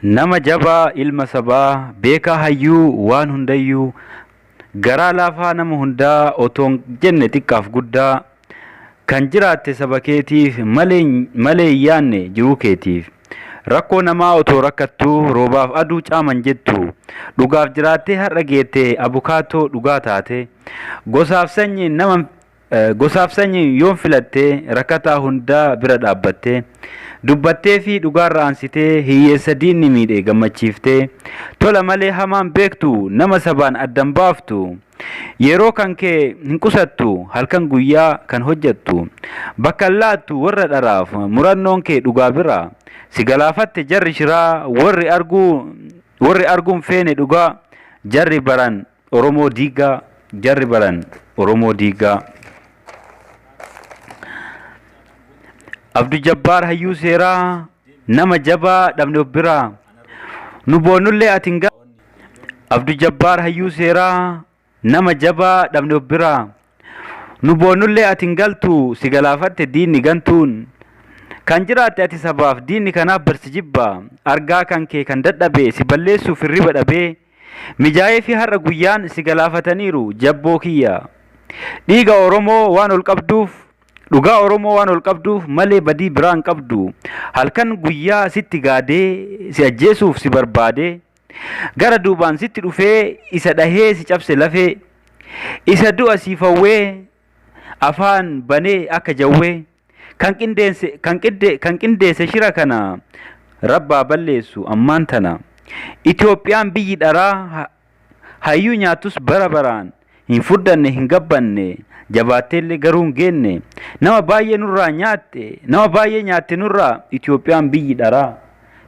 Nama jabaa ilma sabaa beekaa hayyuu waan hundayyuu garaa laafaa nama hundaa otoon jenne xiqqaaf guddaa kan jiraatte saba keetiif malee yaanne jiruu keetiif rakkoo namaa otoo rakkattuu roobaaf aduu caaman jettu dhugaaf jiraattee har'a geette abukaatoo dhugaa taate gosaaf sanyii yoon filattee rakkataa hundaa bira dhaabbattee dubbattee fi dhugaarra aansitee hiyyeessa diinni miidhe gammachiiftee tola malee hamaan beektu nama sabaan addan baaftu yeroo kan kee hin qusattu halkan guyyaa kan hojjettu bakka laattu warra dharaaf murannoon kee dhugaa bira si galaafatte jarri shiraa warri arguun feene dhugaa jarri baran Oromoo diigaa. Abduu Jabbaar hayyuu seeraa nama jabaa dhabne biraa nu boonullee ati hin Abduu Jabbaar hayyuu seeraa nama jabaa dhabne biraa nu boonullee ati hin galtu si galaafatte diinni gantuun kan jiraatte ati sabaaf diinni kanaaf barsi jibba argaa kan kee kan dadhabe si balleessuuf hirriba dhabee mijaa'ee fi har'a guyyaan si galaafataniiru jabboo kiyya dhiiga Oromoo waan ol qabduuf dhugaa Oromoo waan ol qabduuf malee badii biraan qabdu halkan guyyaa sitti gaadee si ajjeesuuf si barbaade gara duubaan sitti dhufee isa dhahee si cabse lafee isa du'a si fawwee afaan banee akka jawwee kan qindeesse shira kana rabbaa balleessu ammaan tana Itoophiyaan biyyi dharaa hayyuu nyaatus bara baraan hin fuddanne hin gabbanne jabaatteellee garuu hin geenne nama baay'ee nyaatte nurraa Itoophiyaan biyyi dharaa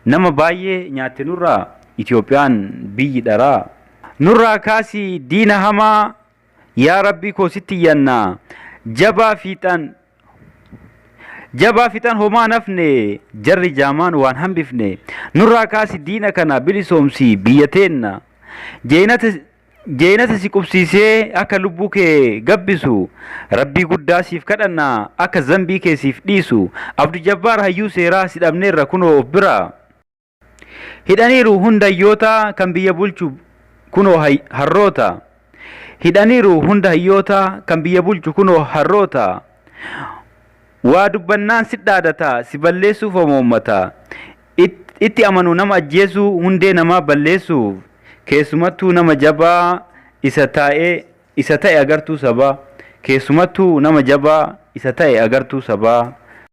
nama baay'ee nyaatte nurraa Itoophiyaan biyyi dharaa nurraa kaasii diina hamaa yaa rabbii koo sitti yannaa jabaa fiixan homaa nafne jarri jaamaan waan hambifne nurraa kaasii diina kana bilisoomsii biyya teenna jeenata si qubsiisee akka lubbuu kee gabbisu rabbii guddaa siif kadhannaa akka zambii kee siif dhiisu Abduu Jabbaar hayyuu seeraa si dhabneerra kunoo of bira hidhaniiru hunda hayyoota kan biyya bulchu kunoo harroota waa dubbannaan si dhaadata si balleessuuf amoommata itti amanu nama ajjeesuu hundee namaa balleessuuf keessumattuu nama jabaa isa ta'e agartuu sabaa